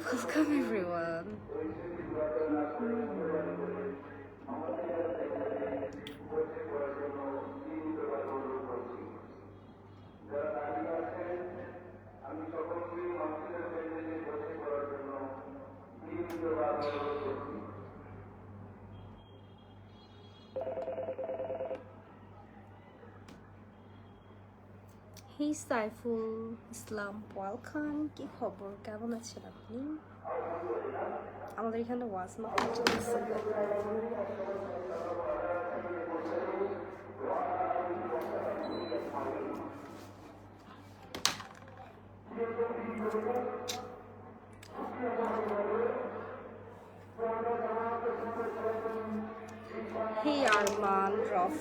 Welcome everyone. Hey Saiful Islam, welcome. কি খবর, কেমন আছেন আপনি? আমাদের এখানে ওয়াজ মাহফিল চলছে। হে আরমান রফ,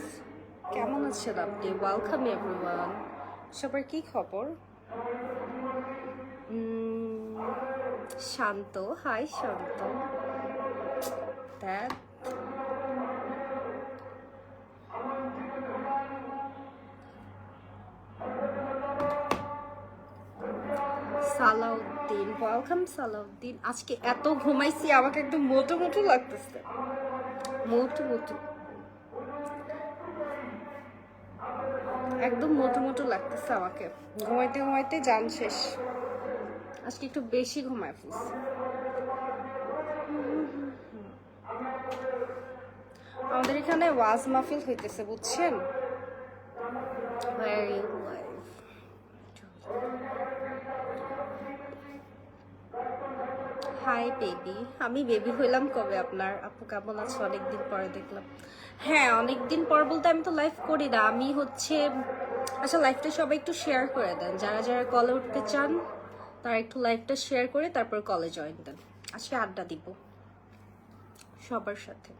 কেমন আছেন আপনি? Welcome everyone. সবার কি খবর? Shanta, hi Shanta. That Salauddin, welcome Salauddin. আজকে এত ঘুমাইছি, আমাকে একদম মোটো মোটো লাগতেছে, মোটো মোটো, একদম মোটো মোটো লাগতেছে আমাকে। ঘুমাইতে ঘুমাইতে জান শেষ। আজকে একটু বেশি ঘুমায় ফেলছি। আমাদের এখানে ওয়াজ মাহফিল হইতেছে, বুঝছেন? হাই বেবি, আমি বেবি হইলাম কবে আপনার? আপু কেমন আছো? অনেকদিন পরে দেখলাম। হ্যাঁ, অনেকদিন পর বলতে আমি তো লাইভ করি না, আমি হচ্ছে আচ্ছা লাইভটা সবাই একটু শেয়ার করে দেন, যারা যারা কলে উঠতে চান তারা একটু লাইভটা শেয়ার করে তারপর কলে জয়েন দেন। আজকে আড্ডা দিব সবার সাথে।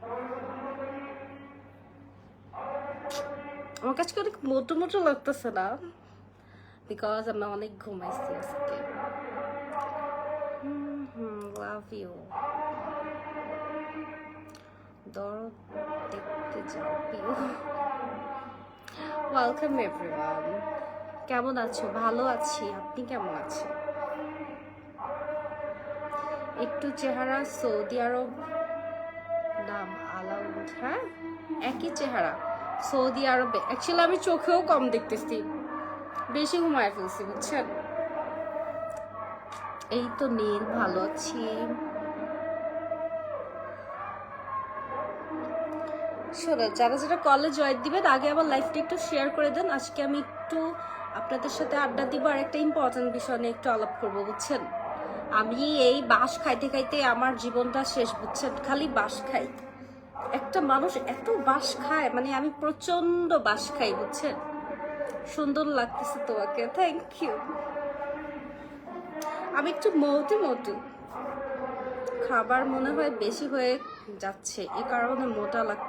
আমার কাছে অনেক মোটো মোটো লাগতেছে না, বিকজ আমি অনেক ঘুমাইছি আজকে। Love you. দরদ দেখতে যাও প্রিয়। Welcome everyone. কেমন আছো? ভালো আছি, আপনি কেমন আছেন? একটু চেহারা সৌদি আরব, নাম আলাউড। হ্যাঁ, একই চেহারা সৌদি আরবে। অ্যাকচুয়ালি আমি চোখেও কম দেখতেছি, বেশি ঘুমায় ফেলছি, বুঝছেন? এই তো নীল, ভালো আছি। শোনেন, যারা যারা কলে জয়েন দিবেন আগে আমার লাইফটা একটু শেয়ার করে দেন। আজকে আমি একটু আপনাদের সাথে আড্ডা দিব আর একটা ইম্পর্টেন্ট বিষয় নিয়ে একটু আলাপ করবো, বুঝছেন? আমি এই বাঁশ খাইতে খাইতে আমার জীবনটা শেষ, বুঝছেন? খালি বাঁশ খাই। একটা মানুষ এত বাঁশ খায়, মানে আমি প্রচন্ড বাঁশ খাই, বুঝছেন? সুন্দর লাগতেছে তোমাকে, থ্যাংক ইউ। আমি একটু মৌতে মতু, খাবার মনে হয় বেশি হয়ে যাচ্ছে, এই কারণে মোটা লাগ।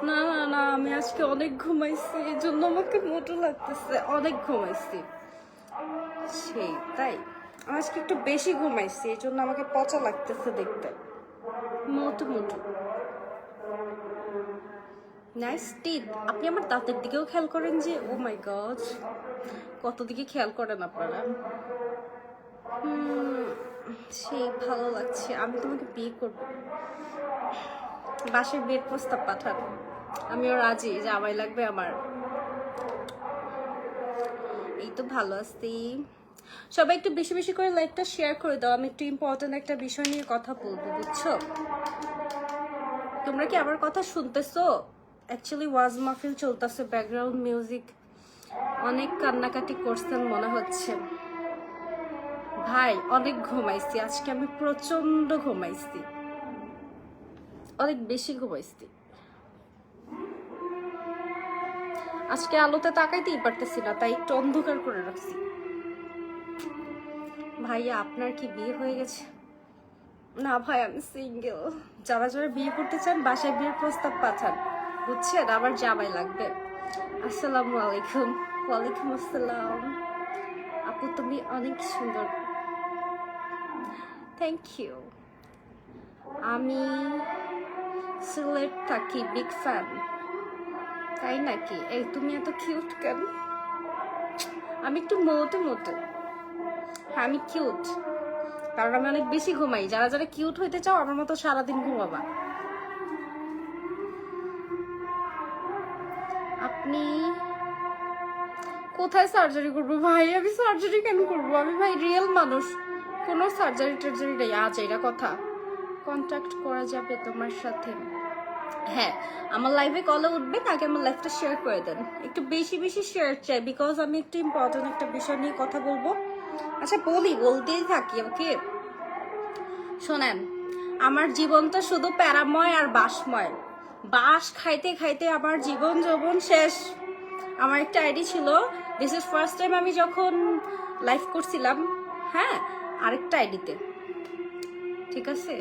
না না না, আমি আজকে অনেক ঘুমাইছি, এই জন্য আমাকে মোটা লাগতেছে। অনেক ঘুমাইছি সেই তাই, আজকে একটু বেশি ঘুমাইছি, এই জন্য আমাকে পচা লাগতেছে দেখতে, মোটু মোটু। Nice teeth. আপনি আমার দাঁতের দিকেও খেয়াল করেন যে? ও মাই গড, কত দিকে খেয়াল করেন আপনারা। সেই ভালো লাগছে। আমি তোমাকে বিয়ে করব, বাসায় বিয়ের প্রস্তাব পাঠান, আমিও রাজি, জামাই লাগবে আমার। এই তো ভালো আছি। সবাই একটু বেশি বেশি করে লাইভটা শেয়ার করে দাও, আমি একটু ইম্পর্টেন্ট একটা বিষয় নিয়ে কথা বলবো, বুঝছো? তোমরা কি আমার কথা শুনতেছো? অ্যাকচুয়ালি ওয়াজ মাহফিল চলতেছে, ব্যাকগ্রাউন্ড মিউজিক, অনেক কান্নাকাটি করছেন মনে হচ্ছে। ভাই অনেক ঘুমাইছি আজকে, আমি প্রচন্ড ঘুমাইছি, অনেক বেশি ঘুমাইছি। আজকে আলোতে তাকাইতেই পারতেছি না, তাই একটু অন্ধকার করে রাখছি। ভাইয়া আপনার কি বিয়ে হয়ে গেছে? না ভাই, আমি সিঙ্গেল। যারা যারা বিয়ে করতে চান বাসায় বিয়ের প্রস্তাব পাঠান, বুঝছেন? আমার জামাই লাগবে। আসসালামু আলাইকুম। ওয়ালাইকুম আসসালাম। আপু তুমি অনেক সুন্দর, থ্যাংক ইউ। আমি সিলেট থাকি, বিগ ফ্যান। তাই নাকি? এই তুমি এত কিউট কেন? আমি একটু মোটে মোটে, হ্যাঁ আমি কিউট। কারণ আমি অনেক বেশি ঘুমাই। যারা যারা কিউট হইতে চাও আমার মতো সারাদিন ঘুমাবা। আপনি কোথায় সার্জারি করবো ভাই? আমি সার্জারি কেন করবো? আমি ভাই রিয়েল মানুষ, কোনো সার্জারি টার্জারি নেই। আজ এটা কথা কন্ট্যাক্ট করা যাবে তোমার সাথে? হ্যাঁ, আমার লাইভে কলে উঠবেন, আগে আমার লাইভটা শেয়ার করে দেন। একটু বেশি বেশি শেয়ার চাই, বিকজ আমি একটু ইম্পর্টেন্ট একটা বিষয় নিয়ে কথা বলবো। আচ্ছা বলতেই থাকি। ওকে শোনেন, আমার জীবনটা শুধু প্যারাময় আর বাসময়। বাস খাইতে খাইতে আমার জীবন যৌবন শেষ। আমার একটা আইডি ছিল, দিস ইজ ফার্স্ট টাইম আমি যখন লাইভ করছিলাম, হ্যাঁ, আরেকটা আইডিতে, ঠিক আছে?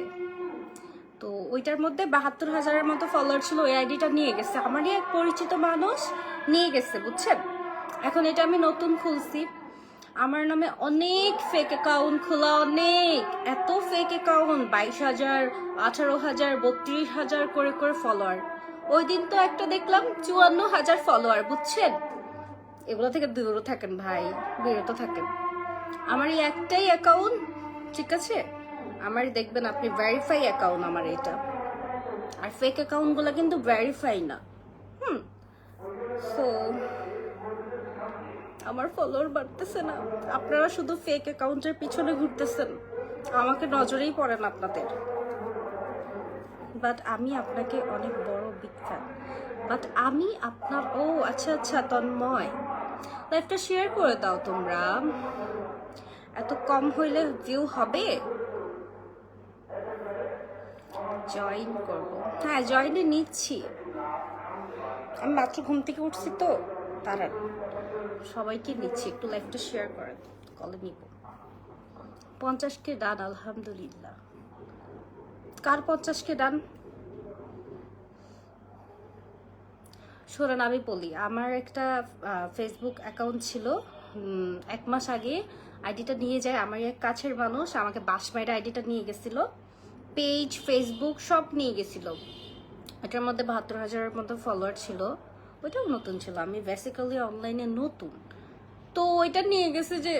তো ওইটার মধ্যে ৭২,০০০-এর মতো ফলোয়ার ছিল। ওই আইডিটা নিয়ে গেছে, আমারই এক পরিচিত মানুষ নিয়ে গেছে, বুঝছেন? এখন এটা আমি নতুন খুলছি। আমার নামে অনেক ফেক অ্যাকাউন্ট খোলা, অনেক, এত ফেক অ্যাকাউন্ট, ২২,০০০, ১৮,০০০, ৩২,০০০ করে করে ফলোয়ার। ওই দিন তো একটা দেখলাম ৫৪,০০০ ফলোয়ার, বুঝছেন? এগুলো থেকে দূরে থাকেন ভাই, বিরত থাকেন। আমার এই একটাই অ্যাকাউন্ট, ঠিক আছে? আমার দেখবেন আপনি ভেরিফাই অ্যাকাউন্ট আমার এটা, আর ফেক অ্যাকাউন্টগুলো কিন্তু ভেরিফাই না। সো আমার ফলোয়ার বাড়তেছে না, আপনারা শুধু ফেক অ্যাকাউন্টের পিছনে ঘুরতেছেন, আমাকে নজরেই পড়ে না আপনাদের। বাট আমি আপনাকে অনেক বড় বিগ ফ্যান। বাট আমি আপনার, ও আচ্ছা আচ্ছা তন্ময়, লাইভটা শেয়ার করে দাও তোমরা। এত কম হইলে ভিউ হবে? জয়েন করবো, হ্যাঁ জয়েনে নিচ্ছি। আমি মাত্র ঘুম থেকে উঠছি তো, তারা সবাইকে নিচ্ছি। একটু লাইভটা শেয়ার করেন, কলে নিব। 50K ডান, আলহামদুলিল্লাহ। কার 50K ডান? শোনেন আমি বলি, আমার একটা ফেসবুক অ্যাকাউন্ট ছিল, 1 মাস আগে আইডিটা নিয়ে যায় আমার এক কাছের মানুষ, আমাকে বাসমাইরা আইডিটা নিয়ে গেছিল, পেজ ফেসবুক সব নিয়ে গেছিল। এটার মধ্যে ৭২,০০০-এর মতো ফলোয়ার ছিল। ওইটাও নতুন ছিল, আমি বেসিক্যালি অনলাইনে নতুন, তো ওইটা নিয়ে গেছে। যে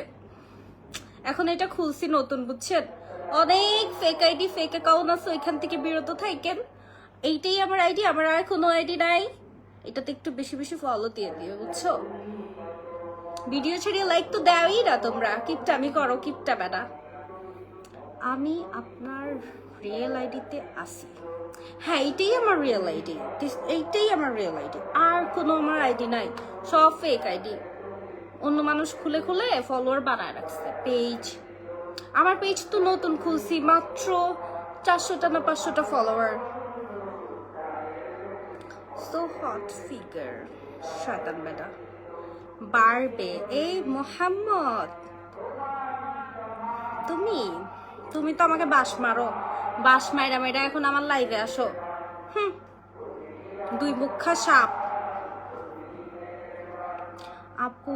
এখন এটা খুলছি নতুন, বুঝছেন? অনেক ফেক আইডি ফেক অ্যাকাউন্ট আছে, ওইখান থেকে বিরত থাকেন। এইটাই আমার আইডি, আমার আর কোনো আইডি নাই। এটাতে একটু বেশি বেশি ফলো দিয়ে দিও, বুঝছো? ভিডিও ছেড়ে লাইক তো দেওয়াই না তোমরা, কিপটামি করো, কিপটা বেটা। আমি আপনার রিয়েল আইডিতে আসি, হ্যাঁ এইটাই আমার রিয়েল আইডি, এইটাই আমার রিয়েল আইডি, আর কোনো আমার আইডি নাই, সব ফেক আইডি। অন্য মানুষ খুলে খুলে ফলোয়ার বানায় রাখছে পেজ। আমার পেজ তো নতুন খুলছি, মাত্র 400টা না 500টা ফলোয়ার। সো হট ফিগার, শয়তান বেটা বাড়বে। এই মোহাম্মদ, তুমি তুমি তো আমাকে বাস মারো, বাস মাইরা মাইরা এখন আমার লাইভে আসো। দুই মুখা সাপ। আপু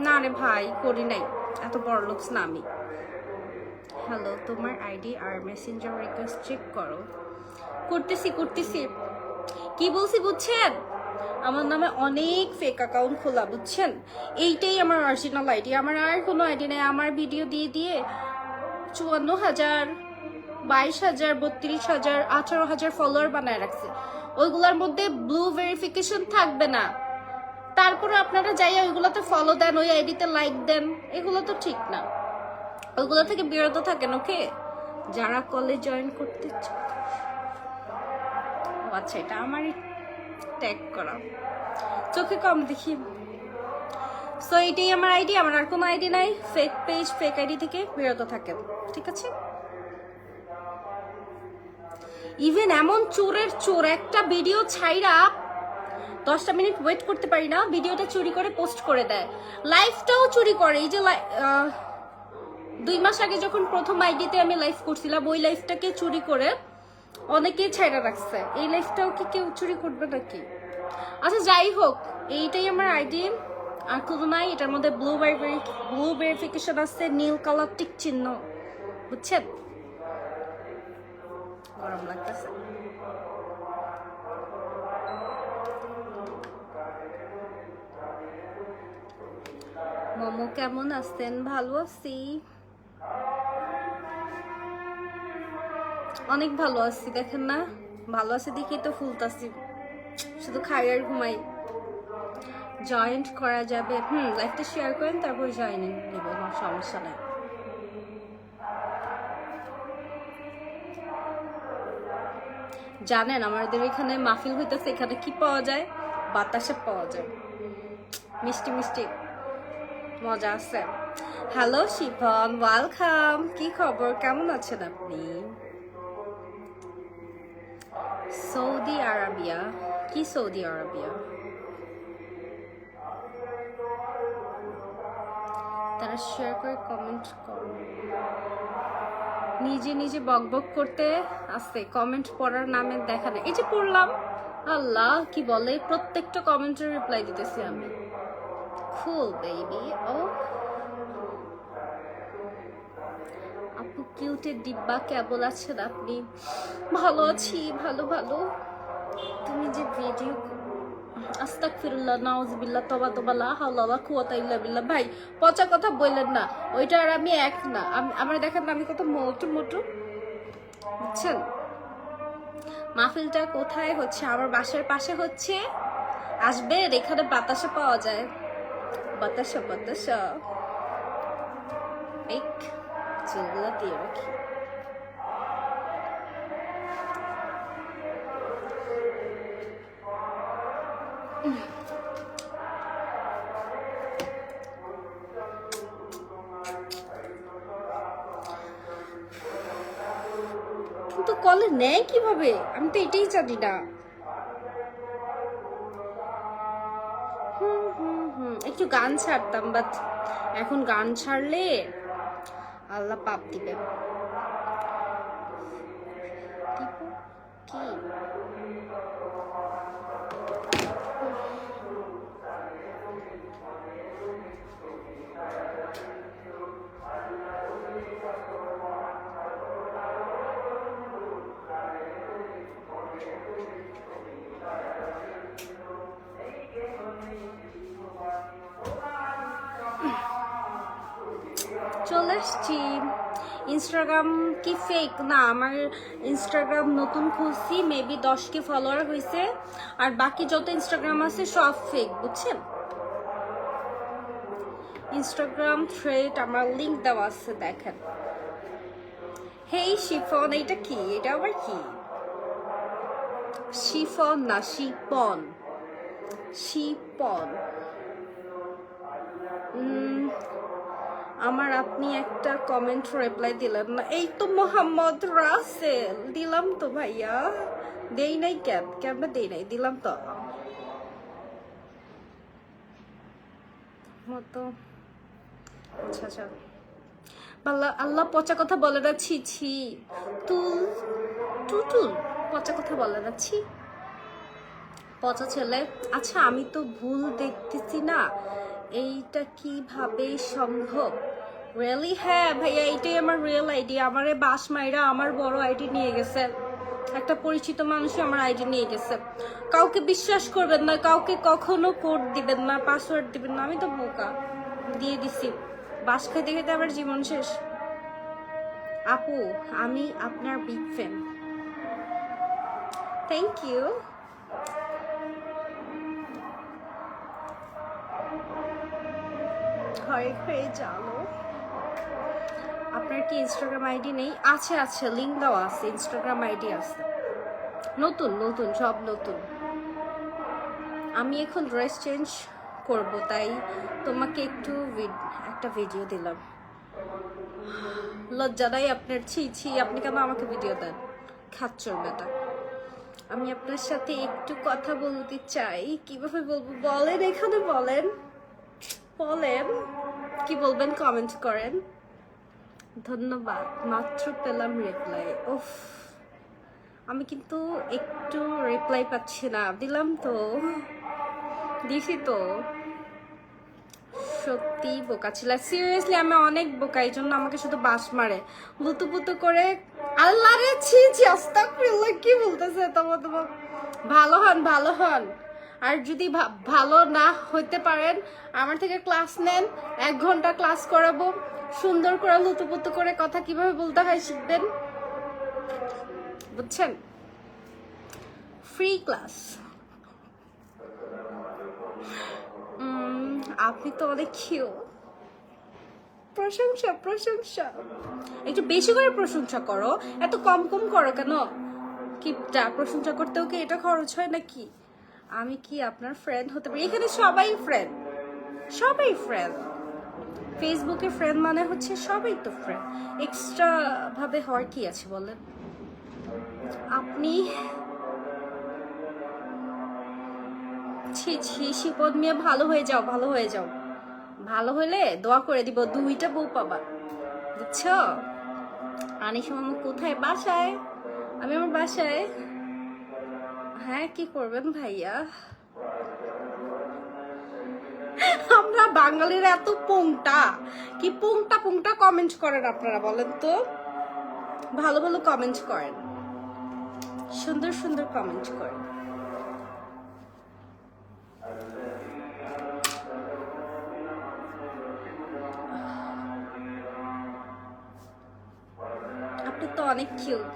না রে ভাই, করি নাই, এত বড় লুকস না আমি। হ্যালো, তোমার আইডি আর মেসেঞ্জার রিকোয়েস্ট চেক করো। করতেছি করতেছি। কি বলছি বুঝছেন? আমার নামে অনেক ফেক অ্যাকাউন্ট খোলা, বুঝছেন? এইটাই আমার অরিজিনাল আইডি, আমার আর কোনো আইডি নেই। আমার ভিডিও দিয়ে দিয়ে ৫৪,০০০, ২২,০০০, ৩২,০০০, ১৮,০০০ ফলোয়ার বানায় রাখছে। ওইগুলোর মধ্যে ব্লু ভেরিফিকেশন থাকবে না, তারপরে আপনারা যাই ওইগুলোতে ফলো দেন, ওই আইডিতে লাইক দেন, এগুলো তো ঠিক না। ওইগুলো থেকে বিরত থাকেন, ওকে? যারা কলে জয়েন করতে চায়। ও আচ্ছা, এটা আমারই ট্যাগ করা, চোখে কম দেখি। সো এইটাই আমার আইডি, আমার আর কোনো আইডি নাই। ফেক পেজ ফেক আইডি থেকে বিরত থাকেন, ঠিক আছে? ইভেন এমন চোরের চোর, একটা ভিডিও ছাইরা 10টা মিনিট ওয়েট করতে পারি না, ভিডিওটা চুরি করে পোস্ট করে দেয়, লাইভটাও চুরি করে। এই যে 2 মাস আগে যখন প্রথম আইডিতে আমি লাইভ করছিলাম, ওই লাইভটাকে চুরি করে অনেকে ছাইরা রাখছে। এই লাইভটাও কি কেউ চুরি করবে নাকি? আচ্ছা যাই হোক, এইটাই আমার আইডি, আর কোনো নাই। এটার মধ্যে ব্লু ভেরিফিকেশন আছে, নীল কালার টিক চিহ্ন, বুঝছেন? গরম লাগতেছে। মোমো কেমন আছেন? ভালো আছি, অনেক ভালো আছি। দেখেন না, ভালো আছি দেখি তো ফুলতাছি, শুধু খাই আর ঘুমাই। জয়েন্ট করা যাবে? লাইভটা শেয়ার করেন, তারপর জয়েন নিব, সমস্যা নাই। জানেন আমাদের এখানে মাহফিল হইতেছে, এখানে কি পাওয়া যায়? বাতাসে পাওয়া যায়, মিষ্টি মিষ্টি, মজা আছে। Hello chiffon, welcome. কি খবর, কেমন আছেন আপনি? Saudi Arabia? কি সৌদি আরবিয়া? তারা শেয়ার করে কমেন্ট করো। নিজে নিজে বকবক করতে আসছে, কমেন্ট পড়ার নামে দেখা নেই। এই যে পড়লাম, আল্লাহ কি বলে, প্রত্যেকটা কমেন্টের রিপ্লাই দিতেছি আমি। কুল বেবি। ও আপু কিউটের ডিব্বা, কেবল আছেন আপনি? ভালো আছি, ভালো ভালো। তুমি যে ভিডিও, আস্তাগফিরুল্লাহ, নাউজুবিল্লাহ, তওবা তওবা, লা হাওলা ওয়ালা কুওয়াতা ইল্লা বিল্লাহ। ভাই পচা কথা বললেন না, ওইটা আর আমি এক না। আমার দেখেন না, আমি কত মোটু মোটু, বুঝছেন? মাহফিলটা কোথায় হচ্ছে? আমার বাসার পাশে হচ্ছে, আসবেন, এখানে বাতাসা পাওয়া যায়, বাতাসা বাতাসা। এই চুলগুলা দিয়ে রাখি। কিন্তু কলে নেয় কিভাবে, আমি তো এটাই জানি না। একটু গান ছাড়তাম, বাট এখন গান ছাড়লে আল্লাহ পাপ দিবে। কি চলে আসছি। ইনস্টাগ্রাম কি ফেক? না, আমার ইনস্টাগ্রাম নতুন খুলছি, মেবি 10K ফলোয়ার হয়েছে, আর বাকি যত ইনস্টাগ্রাম আছে সব ফেক, বুঝছেন? ইনস্টাগ্রাম থ্রেড আমার লিঙ্ক দেওয়া আছে, দেখেন। হেই শিফন, এটা কি? এটা আবার কি? শিফন না, শিপন, শিপন। আমার আপনি একটা কমেন্ট রিপ্লাই দিলেন না। এই তো মোহাম্মদ রাসেল, দিলাম তো ভাইয়া। দেই নাই কেন? কেন দেই নাই? দিলাম তো মতো। আচ্ছা আচ্ছা, আল্লাহ আল্লাহ পচা কথা বলে না, ছি ছি। তুল টুটুল পচা কথা বলে না, ছি পচা ছেলে। আচ্ছা আমি তো ভুল দেখতেছি না, এইটা কিভাবে সম্ভব? রিয়েলি? হ্যাঁ ভাইয়া, এইটাই আমার রিয়েল আইডি। আমারে বাস মাইরা আমার বড় আইডি নিয়ে গেছে, একটা পরিচিত মানুষই আমার আইডি নিয়ে গেছে। কাউকে বিশ্বাস করবেন না, কাউকে কখনো কোড দিবেন না, পাসওয়ার্ড দিবেন না। আমি তো বোকা, দিয়ে দিছি। বাস খাইতে খাইতে আবার জীবন শেষ। আপু আমি আপনার বিগ ফ্যান। Thank you. ঘরে ঘরে জানো। আপনার কি ইনস্টাগ্রাম আইডি নেই? আছে আছে, লিঙ্ক দেওয়া আছে, ইনস্টাগ্রাম আইডি আছে, নতুন নতুন, সব নতুন। আমি এখন ড্রেস চেঞ্জ করব, তাই তোমাকে একটু একটা ভিডিও দিলাম। লজ্জা নাই আপনার? ছি ছি, আপনি কেন আমাকে ভিডিও দেন, খাচ্চর বেটা। আমি আপনার সাথে একটু কথা বলতে চাই। কিভাবে বলবো বলেন, এখানে বলেন, বলেন কি বলবেন, কমেন্ট করেন। ধন্যবাদ, মাত্র পেলাম রিপ্লাই। ওফ, আমি কিন্তু একটু রিপ্লাই পাচ্ছি না। দিলাম তো, দিছি তো। সত্যি বোকা ছিল, সিরিয়াসলি আমি অনেক বোকা, এই জন্য আমাকে শুধু বাস মারে, লুতু পুতু করে। আল্লাহ রে, ছি ছি, আস্তাগফিরুল্লাহ, কি বলতেছে? তোমার ভালো হন, ভালো হন। আর যদি ভালো না হইতে পারেন আমার থেকে ক্লাস নেন, 1 ঘন্টা ক্লাস করাবো, সুন্দর করে লুতুপুতু করে কথা কিভাবে বলতে হয় শিখবেন, বুঝছেন? Free class. আপনি তো অনেক কিউট। প্রশংসা প্রশংসা, একটু বেশি করে প্রশংসা করো, এত কম কম করো কেন? কি প্রশংসা করতেও কি এটা খরচ হয় নাকি? আমি কি আপনার ফ্রেন্ড হতে পারি? এখানে সবাই ফ্রেন্ড, সবাই ফ্রেন্ড। ফেসবুকে ফ্রেন্ড মানে হচ্ছে সবাই তো ফ্রেন্ড, এক্সট্রা ভাবে হওয়ার কি আছে বলেন? আপনি ছি ছি শিপদ মিয়া, ভালো হয়ে যাও, ভালো হয়ে যাও। ভালো হলে দোয়া করে দিব, 2টা বউ পাবা, বুঝছো? আনিশা মামু কোথায়? বাসায়। আমি আমার বাসায়। হ্যাঁ, কি করবেন ভাইয়া? আমরা বাঙালিরা এত পোংটা, কি পোংটা পোংটা কমেন্ট করেন আপনারা বলেন তো? ভালো ভালো কমেন্ট করেন, সুন্দর সুন্দর কমেন্ট করেন। আপনি তো অনেক কিউট।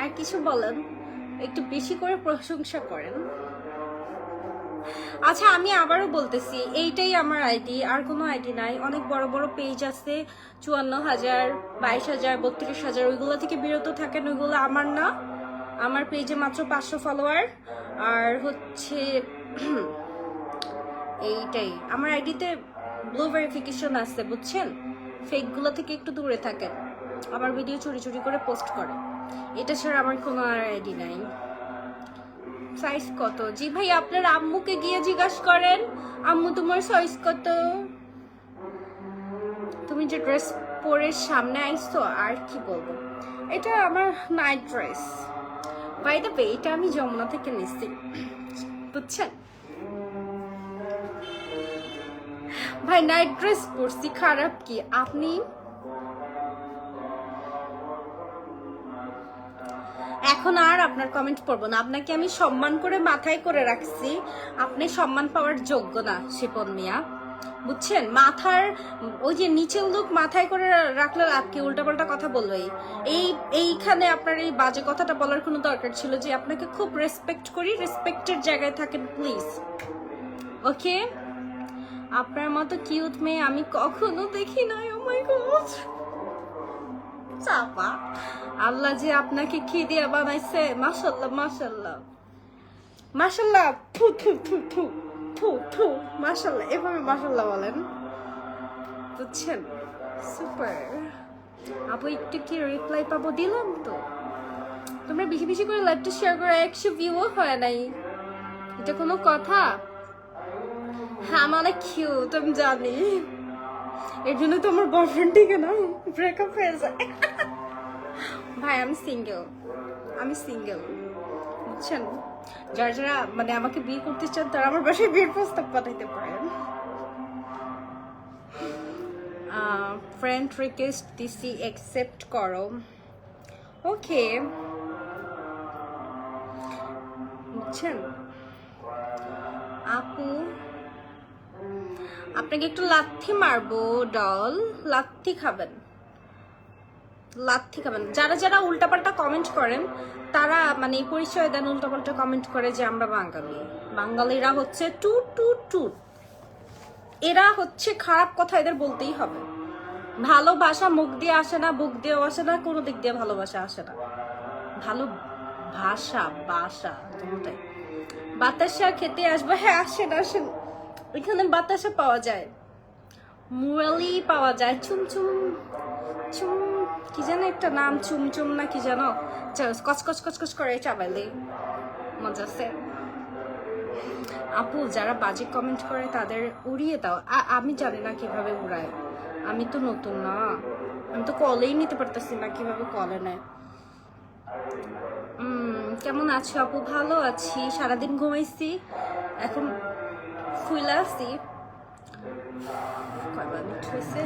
আর কিছু বলেন, একটু বেশি করে প্রশংসা করেন। আচ্ছা, আমি আবারও বলতেছি, এইটাই আমার আইডি, আর কোনো আইডি নাই। অনেক বড় বড় পেজ আছে, 54,000, 22,000, 32,000, ওইগুলো থেকে বিরত থাকেন, ওইগুলো আমার না। আমার পেজে মাত্র 500 ফলোয়ার। আর হচ্ছে এইটাই আমার আইডিতে ব্লু ভেরিফিকেশন আছে, বুঝছেন? ফেকগুলো থেকে একটু দূরে থাকেন। আমার ভিডিও চুরি চুরি করে পোস্ট করে, এটা ছাড়া আমার কোনো আর আইডি নাই। সাইজ কত? জি ভাই, আপনার আম্মুকে গিয়ে জিজ্ঞাসা করেন, আম্মু তোমার সাইজ কত? তুমি যে ড্রেস পরে সামনে আইছো, আর কি বলবো, এটা আমার night dress. By the way, এটা আমি যমুনা থেকে নিচ্ছি, বুঝছেন ভাই? নাইট ড্রেস পরছি, খারাপ কি? আপনি এখন আর আপনার কমেন্ট পড়বো না, আপনাকে আমি সম্মান করে মাথায় করে রাখছি, আপনি সম্মান পাওয়ার যোগ্য না শিপন মিয়া, বুঝছেন? মাথার ওই যে নিচের লোক মাথায় করে রাখলে আপনি উল্টাপাল্টা কথা বলবেই। এইখানে আপনার এই বাজে কথাটা বলার কোনো দরকার ছিল যে আপনাকে খুব রেসপেক্ট করি, রেসপেক্টের জায়গায় থাকেন প্লিজ, ওকে? আপনার মতো কিউট মেয়ে আমি কখনো দেখি নাই। ও মাই গড, চাপা, আল্লাহ যে আপনাকে কি দিয়ে বানাইছে, মাশাল্লাহ মাশাল্লাহ মাশাল্লাহ, থু থু থু থু থু থু, মাশাল্লাহ, এভাবে মাশাল্লাহ বলেন, বুঝছেন? সুপার। আপু একটু কি রিপ্লাই পাবো? দিলাম তো। তোমরা বেশি বেশি করে লাইভটা শেয়ার করে, 100 ভিউও হয় নাই, এটা কোনো কথা? হ্যাঁ, মানে কিউট আমি জানি, এর জন্য তো আমার বয়ফ্রেন্ড ঠিক না ব্রেকআপ হয়ে যায়। ভাই আমি সিঙ্গেল, আমি সিঙ্গেল, বুঝছেন? যারা যারা মানে আমাকে বিয়ে করতে চান তারা আমার বাসায় বিয়ের প্রস্তাব পাঠাইতে পারেন। ফ্রেন্ড রিকোয়েস্ট দিছি, অ্যাকসেপ্ট করো, ওকে? বুঝছেন আপু, আপনাকে একটু লাথি মারবো ডল, লাথি খাবেন, লাথি খাবেন। যারা যারা উল্টাপাল্টা কমেন্ট করেন তারা মানে এই পরিচয় দেন, উল্টাপাল্টা কমেন্ট করে যে আমরা বাঙালি, বাঙালিরা হচ্ছে টু টু টু, এরা হচ্ছে খারাপ কথা, এদের বলতেই হবে। ভালোবাসা মুখ দিয়ে আসে না, বুক দিয়েও আসে না, কোনো দিক দিয়ে ভালোবাসা আসে না। ভালো ভাষা বাসা দুটাই। বাতাসা খেতে আসবে? হ্যাঁ, আসেন আসেন, এখানে বাতাসা পাওয়া যায়, মুরালি পাওয়া যায়, চুমচুম চুম, কি জানো একটা নাম, চুমচুম না কি জানো, কচকচ কচকচ করে চাবাইলে মজা আছে। আপু যারা বাজে কমেন্ট করে তাদের উড়িয়ে দাও। আমি জানি না কিভাবে উড়ায়, আমি তো নতুন না, আমি তো কলেই নিতে পারতেছি না, কিভাবে কলে নেয়। কেমন আছো আপু? ভালো আছি, সারাদিন ঘুমাইছি, এখন ফুইলা আছি। কয় মিনিট হয়েছে?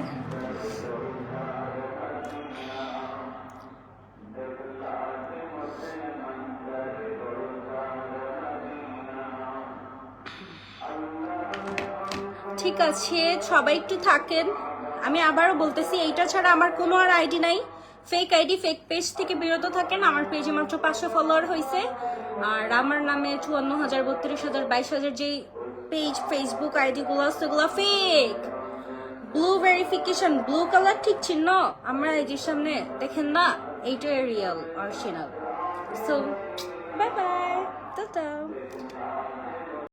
ঠিক আছে, সবাই একটু থাকেন। আমি আবারও বলতেছি, এইটা ছাড়া আমার কোনো আর আইডি নাই। ফেক আইডি, ফেক পেজ থেকে বিরত থাকেন। আমার পেজে মাত্র 500 ফলোয়ার হয়েছে, আর আমার নামে 54,000, 32,000, 22,000 যেই পেজ ফেসবুক আইডিগুলো আছে ওগুলো fake. Blue verification, blue colour ঠিক চিহ্ন আমার আইডির সামনে দেখেন না, এইটাই real original. So bye bye, tata.